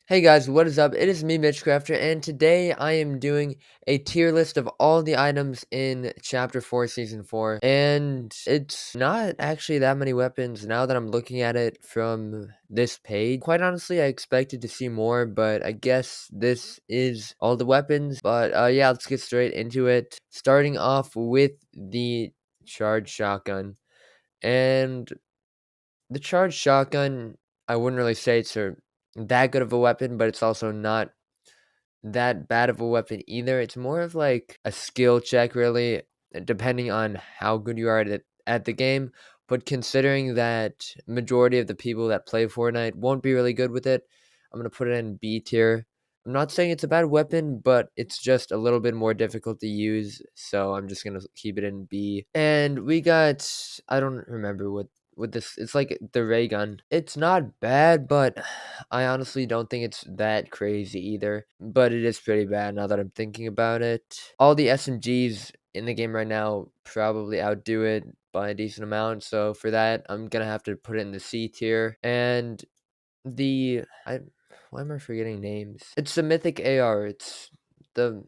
Hey guys, what is up? It is me, Mitchcrafter, and today I am doing a tier list of all the items in Chapter 4, Season 4. And it's not actually that many weapons now that I'm looking at it from this page. Quite honestly, I expected to see more, but I guess this is all the weapons. But yeah, let's get straight into it. Starting off with the charged shotgun. And the charged shotgun, I wouldn't really say it's that good of a weapon, but it's also not that bad of a weapon either. It's more of like a skill check, really, depending on how good you are at the game. But considering that majority of the people that play Fortnite won't be really good with it, I'm gonna put it in B tier. I'm not saying it's a bad weapon, but it's just a little bit more difficult to use, so I'm just gonna keep it in B. And we got, I don't remember what with this, it's like the ray gun. It's not bad, but I honestly don't think it's that crazy either. But it is pretty bad now that I'm thinking about it. All the SMGs in the game right now probably outdo it by a decent amount. So for that, I'm gonna have to put it in the C tier. And the I why am I forgetting names? It's the Mythic AR. The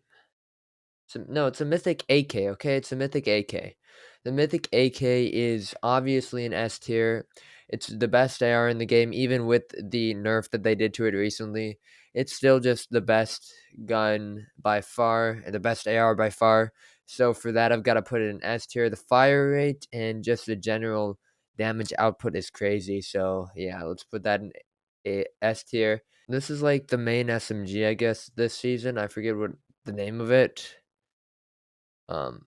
it's a Mythic AK, okay? It's a Mythic AK. The Mythic AK is obviously an S tier. It's the best AR in the game, even with the nerf that they did to it recently. It's still just the best gun by far, and the best AR by far. So for that, I've got to put it in S tier. The fire rate and just the general damage output is crazy. So yeah, let's put that in a S tier. This is like the main SMG, I guess, this season. I forget what the name of it. Um,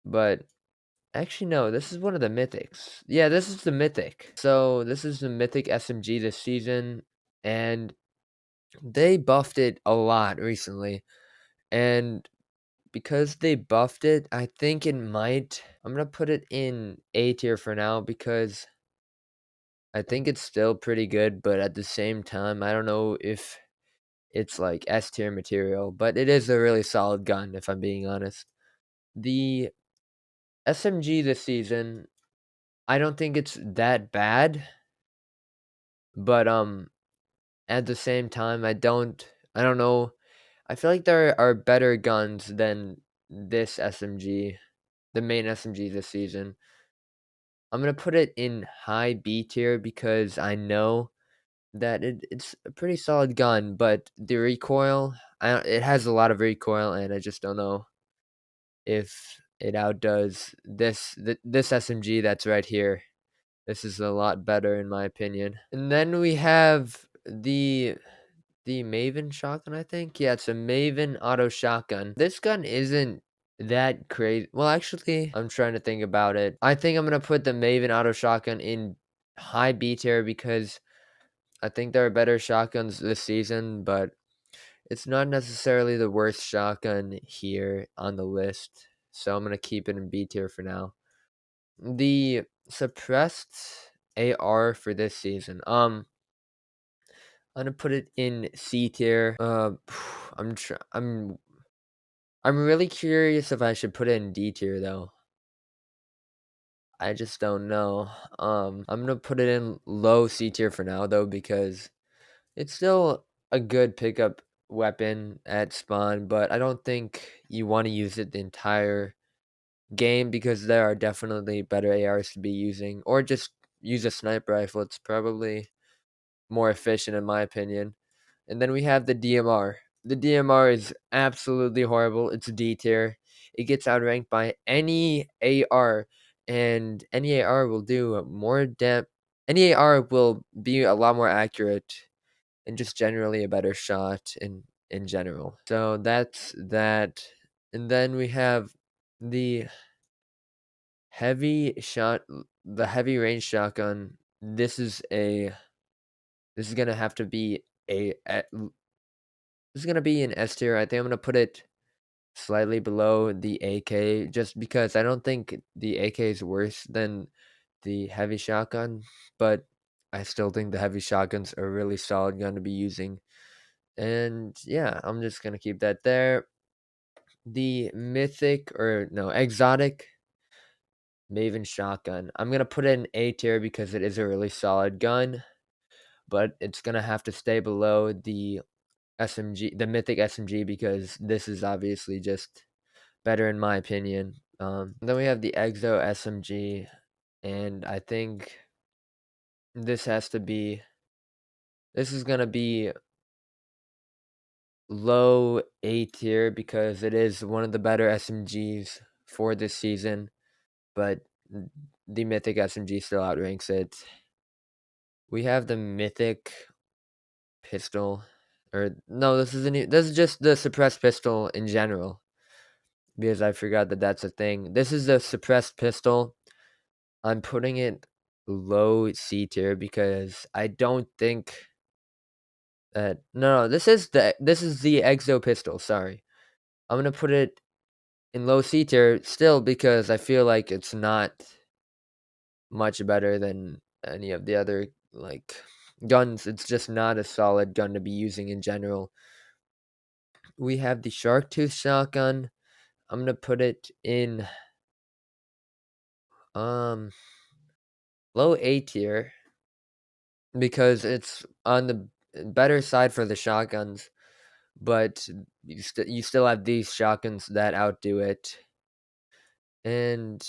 but actually, no, this is one of the mythics. Yeah, this is the mythic. So this is the mythic SMG this season, and they buffed it a lot recently. And because they buffed it, I think it might. I'm gonna put it in A tier for now because I think it's still pretty good, but at the same time, I don't know if it's like S tier material, but it is a really solid gun if I'm being honest. The SMG this season, I don't think it's that bad, but at the same time I don't know. I feel like there are better guns than this SMG, the main SMG this season. I'm going to put it in high B tier because I know that it's a pretty solid gun, but the recoil, it has a lot of recoil and I just don't know if it outdoes this SMG that's right here. This is a lot better in my opinion. And then we have the Maven shotgun, I think. Yeah, it's a Maven auto shotgun. This gun isn't that crazy. Well, actually, I'm trying to think about it. I think I'm gonna put the Maven auto shotgun in high B tier because I think there are better shotguns this season, but it's not necessarily the worst shotgun here on the list. So I'm gonna keep it in B tier for now. The suppressed AR for this season. I'm gonna put it in C tier. I'm really curious if I should put it in D tier though. I just don't know. I'm gonna put it in low C tier for now though because it's still a good pickup weapon at spawn, but I don't think you want to use it the entire game because there are definitely better ARs to be using, or just use a sniper rifle. It's probably more efficient in my opinion. And then we have the DMR. The DMR is absolutely horrible. It's a D tier. It gets outranked by any AR, and any AR will do more depth. Any AR will be a lot more accurate and just generally a better shot in general. So that's that. And then we have the heavy shot, the heavy range shotgun. This is gonna have to be this is gonna be an S tier. I think I'm gonna put it slightly below the AK just because I don't think the AK is worse than the heavy shotgun, but I still think the heavy shotgun's a really solid gun to be using. And yeah, I'm just gonna keep that there. The mythic or no exotic Maven shotgun. I'm gonna put it in A tier because it is a really solid gun. but it's gonna have to stay below the SMG, the Mythic SMG, because this is obviously just better in my opinion. Then we have the Exo SMG, and I think this has to be this is gonna be low A tier because it is one of the better SMGs for this season, but the Mythic SMG still outranks it. We have the Mythic pistol, or no, this is just the suppressed pistol in general, because I forgot that that's a thing. This is the suppressed pistol. I'm putting it low C tier because I don't think that no, this is the Exo pistol, sorry. I'm gonna put it in low C tier still because I feel like it's not much better than any of the other like guns. It's just not a solid gun to be using in general. We have the Shark Tooth shotgun. I'm gonna put it in um low A tier because it's on the better side for the shotguns, but you still have these shotguns that outdo it. And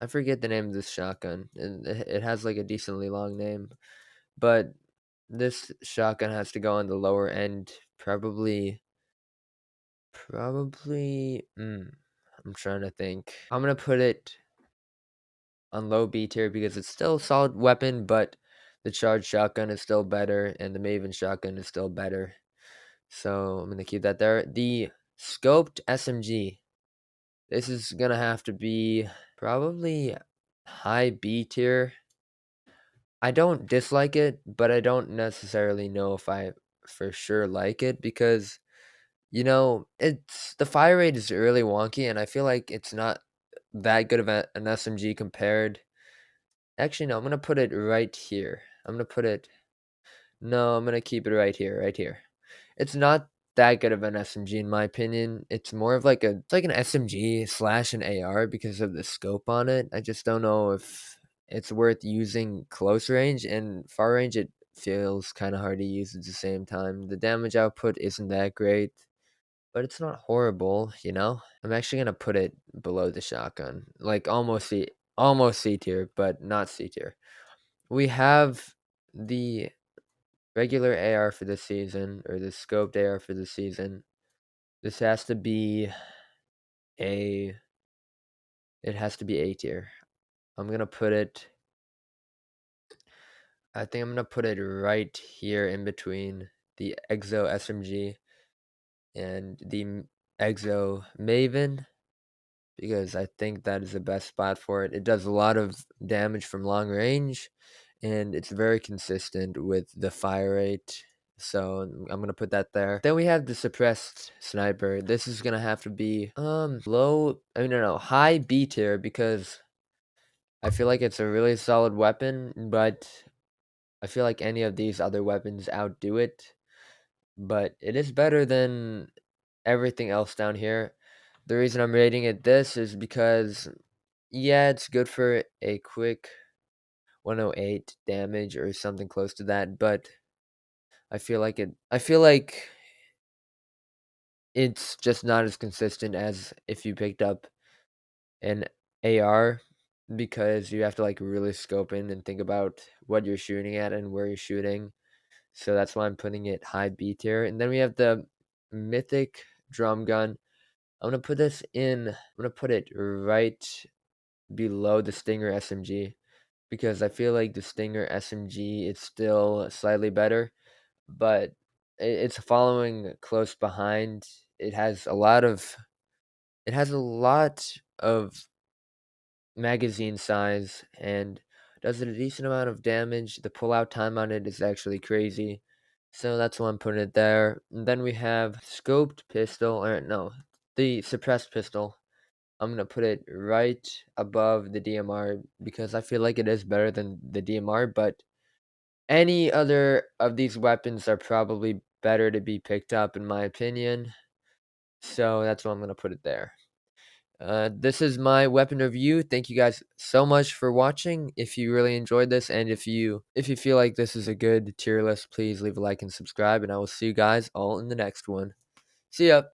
I forget the name of this shotgun. And it has like a decently long name, but this shotgun has to go on the lower end, probably. I'm trying to think. I'm gonna put it on low B tier because it's still a solid weapon, but the charged shotgun is still better, and the Maven shotgun is still better. So I'm gonna keep that there. The scoped SMG. This is gonna have to be probably high B tier. I don't dislike it, but I don't necessarily know if I for sure like it because it's the fire rate is really wonky, and I feel like it's not that good of an SMG compared. Actually, no, I'm gonna put it right here. I'm gonna put it. No, I'm gonna keep it right here, right here. It's not that good of an SMG in my opinion. It's more of like it's like an SMG slash an AR because of the scope on it. I just don't know if it's worth using close range, and far range. It feels kind of hard to use at the same time. The damage output isn't that great, but it's not horrible. I'm actually gonna put it below the shotgun, like almost C tier, but not C tier. We have the regular AR for this season, or the scoped AR for the season. This has to be a it has to be A tier. I'm gonna put it I think I'm gonna put it right here in between the Exo SMG and the Exo Maven, because I think that is the best spot for it. It does a lot of damage from long range, and it's very consistent with the fire rate. So I'm gonna put that there. Then we have the suppressed sniper. This is gonna have to be low. I mean, no, high B tier because I feel like it's a really solid weapon, but I feel like any of these other weapons outdo it. But it is better than everything else down here. The reason I'm rating it this is because yeah, it's good for a quick 108 damage or something close to that, but I feel like it's just not as consistent as if you picked up an AR, because you have to like really scope in and think about what you're shooting at and where you're shooting. So that's why I'm putting it high B tier. And then we have the Mythic drum gun. I'm gonna put it right below the Stinger SMG because I feel like the Stinger SMG is still slightly better, but it's following close behind. It has a lot of magazine size and does a decent amount of damage. The pullout time on it is actually crazy. So that's why I'm putting it there. And then we have scoped pistol, or no, the suppressed pistol. I'm gonna put it right above the DMR because I feel like it is better than the DMR, but any other of these weapons are probably better to be picked up in my opinion. So that's why I'm gonna put it there. This is my weapon review. Thank you guys so much for watching. If you really enjoyed this, and if you feel like this is a good tier list, please leave a like and subscribe, and I will see you guys all in the next one. See ya.